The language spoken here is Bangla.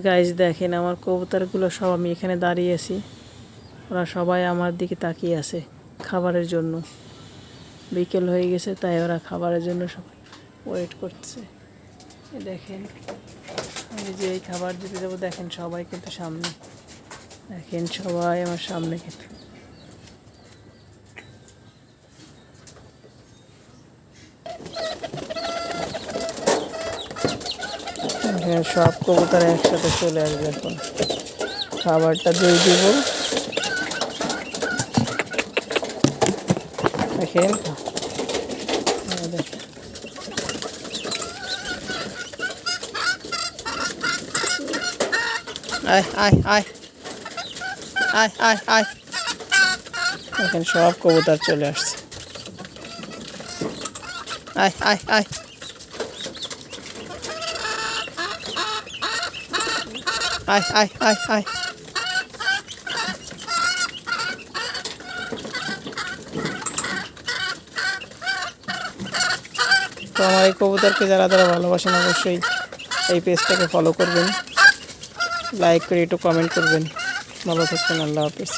গাইস দেখেন আমার কবুতরগুলো সব, আমি এখানে দাঁড়িয়ে আছি, ওরা সবাই আমার দিকে তাকিয়ে আছে খাবারের জন্য। বিকেল হয়ে গেছে তাই ওরা খাবারের জন্য সবাই ওয়েট করছে। দেখেন আমি যে এই খাবার দিতে যাবো, দেখেন সবাই কিন্তু সামনে, দেখেন সবাই আমার সামনে কিন্তু। সব কবুতর একসাথে চলে আসবে এখন, খাবারটা দিয়ে দিব। দেখেন আয় আয় আয় আয় আয় আয়, দেখেন সব কবুতর চলে আসছে। আয় আয় আয় আয় আয় আয় আয়। তো আমার এই কবুতরকে যারা যারা ভালোবাসেন অবশ্যই এই পেজটাকে ফলো করবেন, লাইক করে একটু কমেন্ট করবেন। ভালো থাকবেন, আল্লাহ হাফেজ।